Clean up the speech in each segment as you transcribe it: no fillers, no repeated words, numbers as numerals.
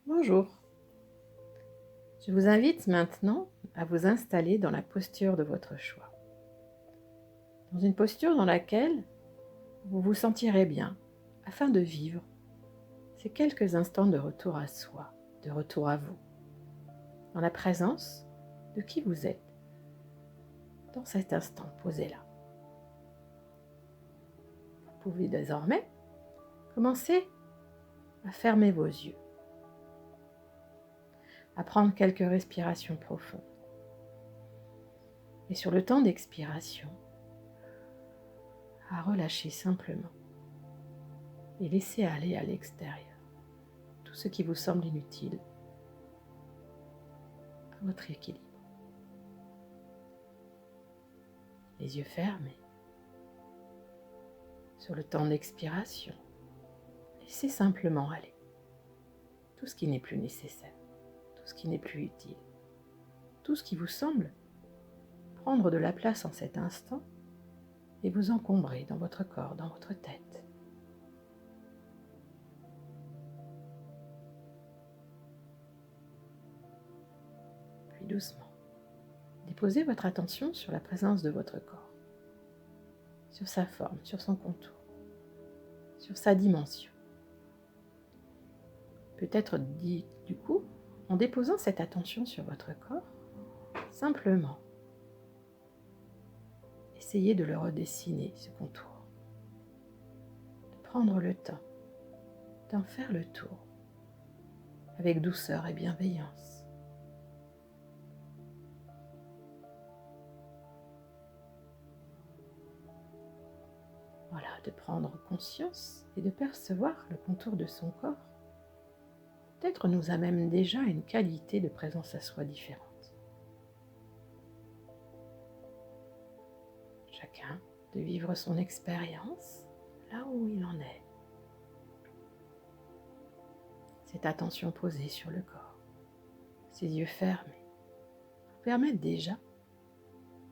Bonjour. Je vous invite maintenant à vous installer dans la posture de votre choix. Dans une posture dans laquelle vous vous sentirez bien afin de vivre ces quelques instants de retour à soi, de retour à vous, dans la présence de qui vous êtes dans cet instant posé là. Vous pouvez désormais commencer à fermer vos yeux, à prendre quelques respirations profondes. Et sur le temps d'expiration, à relâcher simplement et laisser aller à l'extérieur tout ce qui vous semble inutile à votre équilibre. Les yeux fermés. Sur le temps d'expiration, laissez simplement aller tout ce qui n'est plus nécessaire, tout ce qui n'est plus utile, tout ce qui vous semble prendre de la place en cet instant et vous encombrer dans votre corps, dans votre tête. Puis doucement, déposez votre attention sur la présence de votre corps, sur sa forme, sur son contour, sur sa dimension. Peut-être dit du coup, en déposant cette attention sur votre corps, simplement, essayez de le redessiner, ce contour, de prendre le temps d'en faire le tour avec douceur et bienveillance. Voilà, de prendre conscience et de percevoir le contour de son corps. Peut-être nous amène déjà à une qualité de présence à soi différente. Chacun de vivre son expérience là où il en est. Cette attention posée sur le corps, ses yeux fermés, vous permettent déjà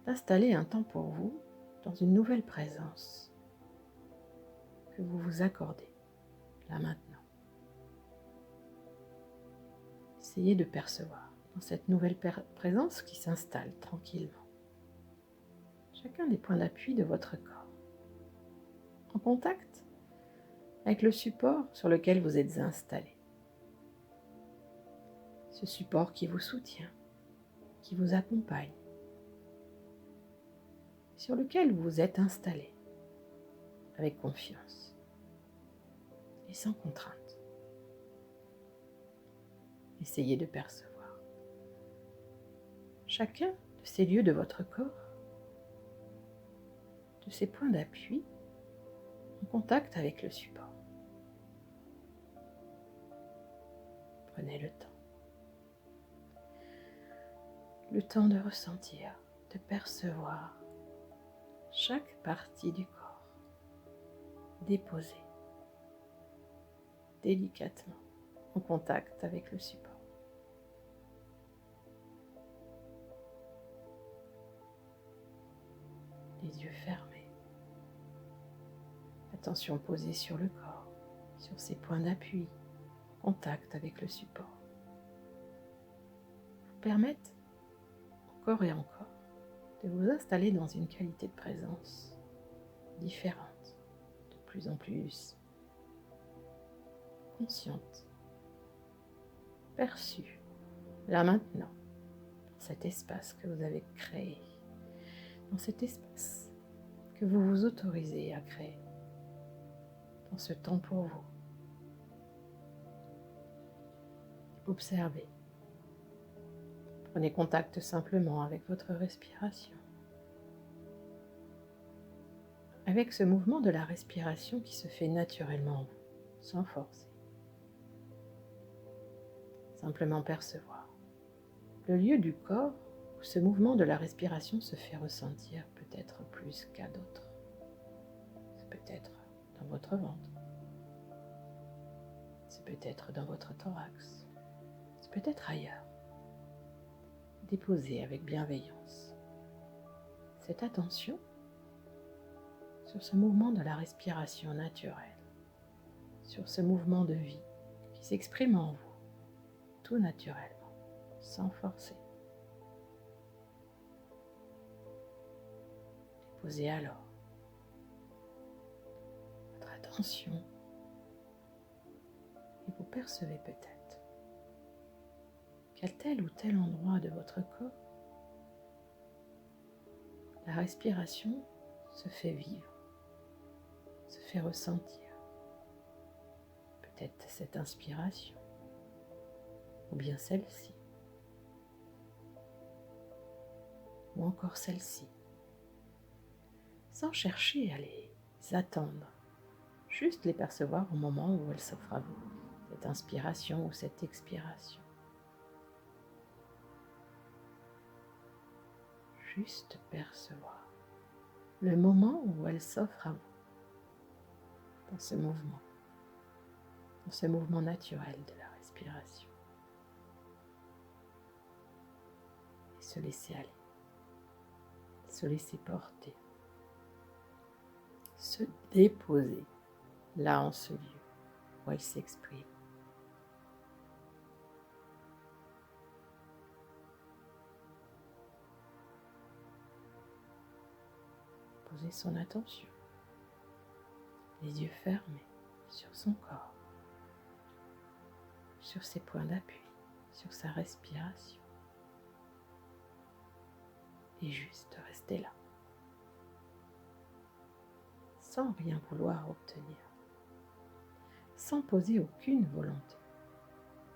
d'installer un temps pour vous dans une nouvelle présence que vous vous accordez là maintenant. Essayez de percevoir dans cette nouvelle présence qui s'installe tranquillement chacun des points d'appui de votre corps, en contact avec le support sur lequel vous êtes installé. Ce support qui vous soutient, qui vous accompagne, sur lequel vous êtes installé avec confiance et sans contrainte. Essayez de percevoir chacun de ces lieux de votre corps, de ces points d'appui en contact avec le support. Prenez le temps de ressentir, de percevoir chaque partie du corps déposée délicatement en contact avec le support. Les yeux fermés, attention posée sur le corps, sur ses points d'appui, en contact avec le support. Vous permettent encore et encore de vous installer dans une qualité de présence différente, de plus en plus consciente, perçue, là maintenant, dans cet espace que vous avez créé, dans cet espace que vous vous autorisez à créer, dans ce temps pour vous. Observez. Prenez contact simplement avec votre respiration, avec ce mouvement de la respiration qui se fait naturellement en vous, sans forcer. Simplement percevoir le lieu du corps où ce mouvement de la respiration se fait ressentir peut-être plus qu'à d'autres. C'est peut-être dans votre ventre, c'est peut-être dans votre thorax, c'est peut-être ailleurs. Déposez avec bienveillance cette attention sur ce mouvement de la respiration naturelle, sur ce mouvement de vie qui s'exprime en vous, tout naturellement, sans forcer. Déposez alors votre attention et vous percevez peut-être qu'à tel ou tel endroit de votre corps, la respiration se fait vivre, se fait ressentir. Peut-être cette inspiration, ou bien celle-ci, ou encore celle-ci, sans chercher à les attendre, juste les percevoir au moment où elles s'offrent à vous, cette inspiration ou cette expiration. Juste percevoir le moment où elles s'offrent à vous, dans ce mouvement naturel de la respiration. Et se laisser aller, se laisser porter, se déposer là en ce lieu où elle s'exprime. Posez son attention, les yeux fermés sur son corps, sur ses points d'appui, sur sa respiration. Et juste rester là, sans rien vouloir obtenir, sans poser aucune volonté,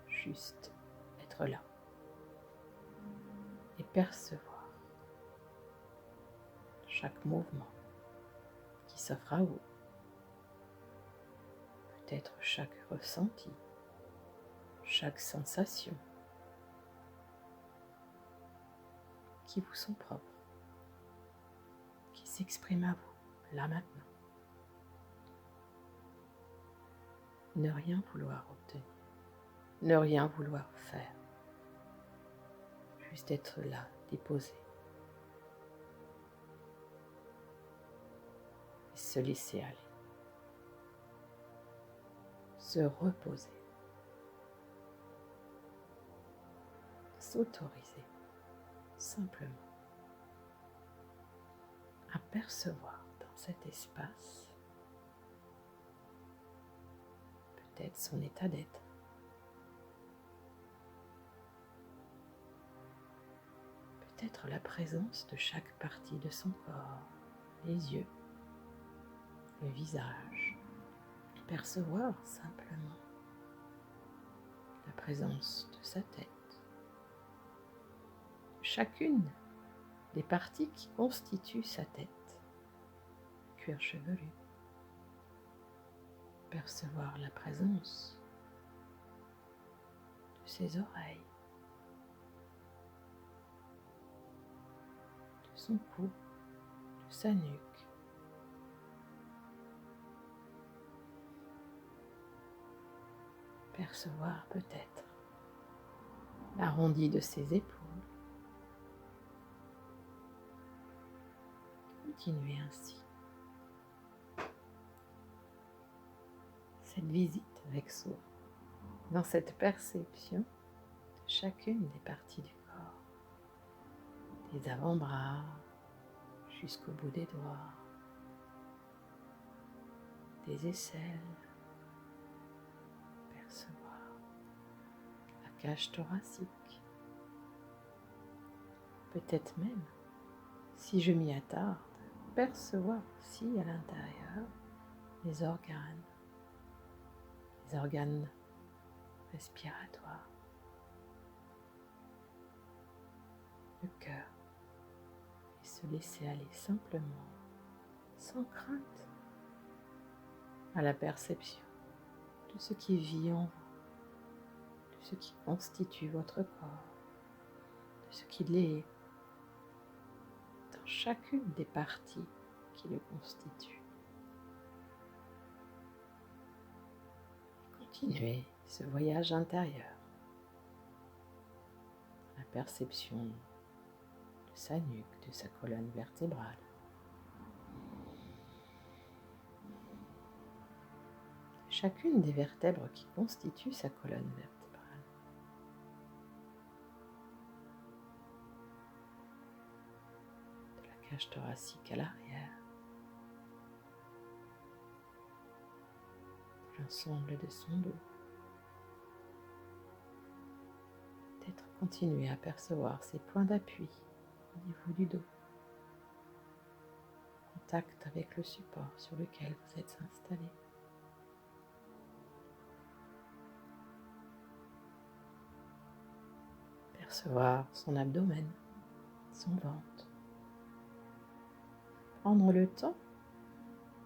juste être là et percevoir chaque mouvement qui s'offre à vous, peut-être chaque ressenti, chaque sensation qui vous sont propres, qui s'expriment à vous, là maintenant. Ne rien vouloir obtenir, ne rien vouloir faire, juste être là, déposé, et se laisser aller, se reposer, s'autoriser simplement à percevoir dans cet espace peut-être son état d'être, peut-être la présence de chaque partie de son corps, les yeux, le visage, percevoir simplement la présence de sa tête, chacune des parties qui constituent sa tête, le cuir chevelu, percevoir la présence de ses oreilles, de son cou, de sa nuque, percevoir peut-être l'arrondi de ses épaules. Continuez ainsi cette visite avec soi, dans cette perception de chacune des parties du corps, des avant-bras jusqu'au bout des doigts, des aisselles, percevoir la cage thoracique, peut-être même, si je m'y attarde, percevoir aussi à l'intérieur les organes respiratoires, le cœur, et se laisser aller simplement, sans crainte, à la perception de ce qui vit en vous, de ce qui constitue votre corps, de ce qu'il est dans chacune des parties qui le constituent. Continuez ce voyage intérieur, la perception de sa nuque, de sa colonne vertébrale, chacune des vertèbres qui constituent sa colonne vertébrale. cage thoracique à l'arrière, l'ensemble de son dos. Peut-être continuer à percevoir ses points d'appui au niveau du dos, en contact avec le support sur lequel vous êtes installé. Percevoir son abdomen, son ventre. Prendre le temps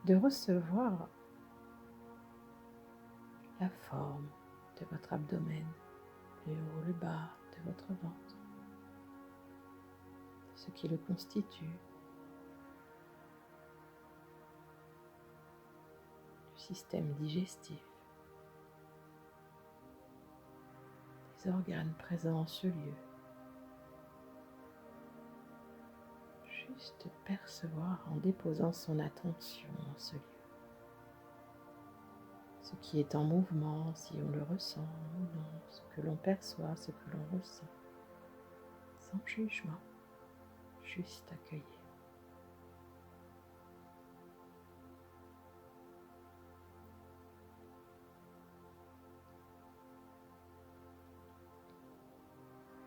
de recevoir la forme de votre abdomen, le haut, le bas de votre ventre, ce qui le constitue, du système digestif, des organes présents en ce lieu. Juste percevoir en déposant son attention en ce lieu. Ce qui est en mouvement, si on le ressent ou non, ce que l'on perçoit, ce que l'on ressent, sans jugement, juste accueillir.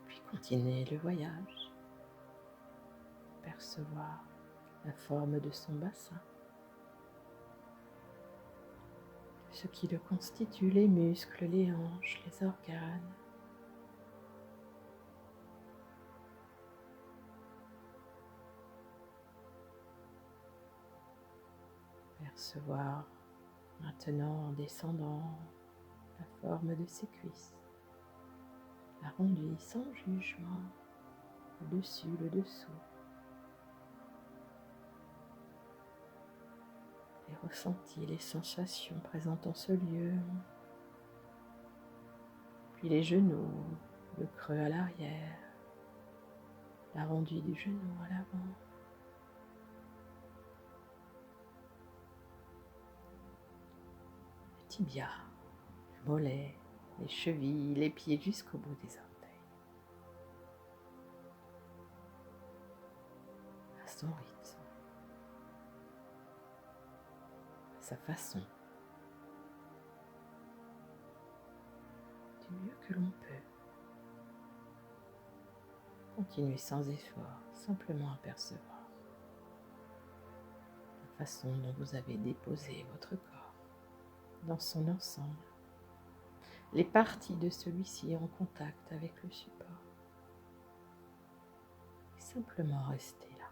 Puis continuez le voyage, percevoir la forme de son bassin, ce qui le constitue, les muscles, les hanches, les organes. Percevoir maintenant en descendant la forme de ses cuisses, arrondies sans jugement, le dessus, le dessous. Les ressentis, les sensations présentes en ce lieu. Puis les genoux, le creux à l'arrière, l'arrondi du genou à l'avant. Le tibia, le mollet, les chevilles, les pieds jusqu'au bout des orteils. À son rythme, à sa façon, du mieux que l'on peut. Continuez sans effort, simplement à percevoir la façon dont vous avez déposé votre corps dans son ensemble, les parties de celui-ci en contact avec le support. Et simplement rester là,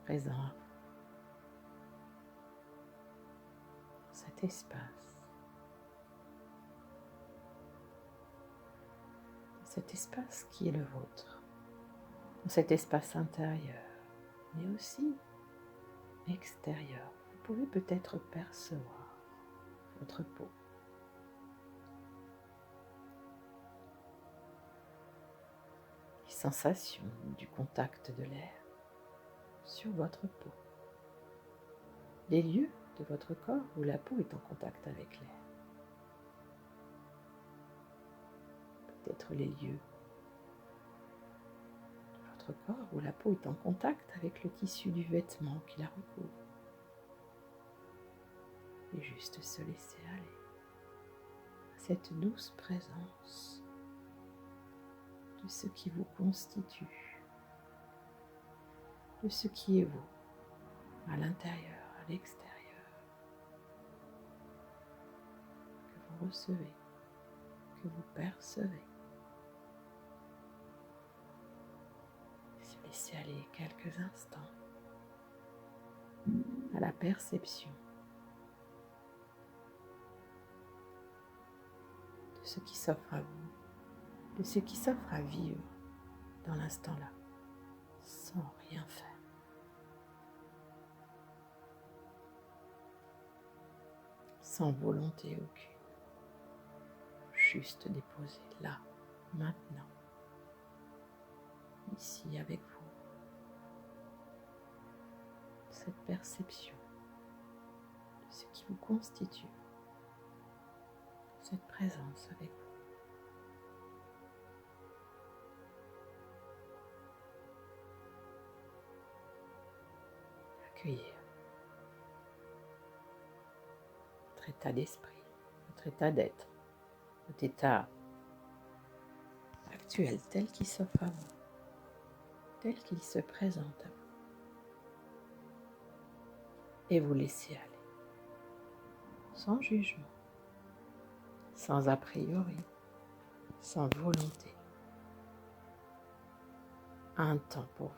présent à vous, dans cet espace. Cet espace qui est le vôtre, dans cet espace intérieur, mais aussi extérieur. Vous pouvez peut-être percevoir votre peau. Les sensations du contact de l'air sur votre peau. Les lieux de votre corps où la peau est en contact avec l'air. Peut-être les lieux de votre corps où la peau est en contact avec le tissu du vêtement qui la recouvre. Et juste se laisser aller à cette douce présence de ce qui vous constitue, de ce qui est vous, à l'intérieur, à l'extérieur, que vous recevez, que vous percevez. Laissez aller quelques instants à la perception de ce qui s'offre à vous, de ce qui s'offre à vivre dans l'instant-là, sans rien faire. Sans volonté aucune, juste déposer là, maintenant, ici avec vous. Cette perception de ce qui vous constitue, cette présence avec vous. accueillir votre état d'esprit, votre état d'être, votre état actuel tel qu'il s'offre à vous, tel qu'il se présente à vous. Et vous laisser aller, sans jugement, sans a priori, sans volonté. Un temps pour vous.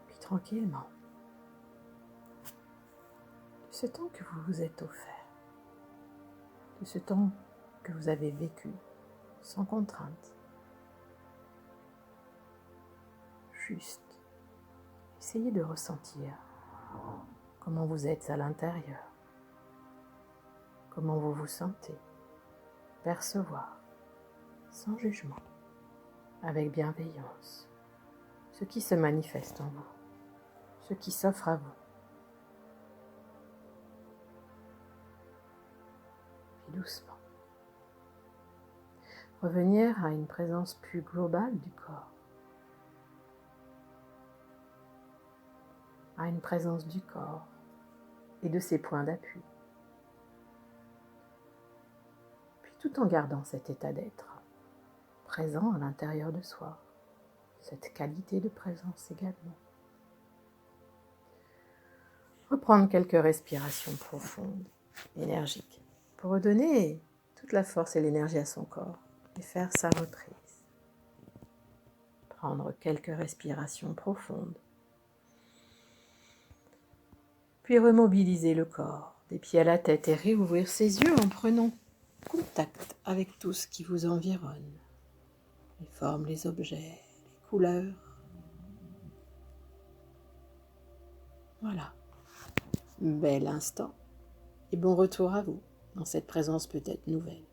Puis tranquillement, de ce temps que vous vous êtes offert, de ce temps que vous avez vécu sans contrainte, juste essayez de ressentir comment vous êtes à l'intérieur, comment vous vous sentez, percevoir sans jugement, avec bienveillance, ce qui se manifeste en vous, ce qui s'offre à vous. Puis doucement, revenir à une présence plus globale du corps, à une présence du corps et de ses points d'appui. Puis tout en gardant cet état d'être présent à l'intérieur de soi, cette qualité de présence également. Reprendre quelques respirations profondes, énergiques, pour redonner toute la force et l'énergie à son corps et faire sa reprise. Prendre quelques respirations profondes, puis remobiliser le corps, des pieds à la tête et réouvrir ses yeux en prenant contact avec tout ce qui vous environne, les formes, les objets, les couleurs. Voilà. Bel instant et bon retour à vous dans cette présence peut-être nouvelle.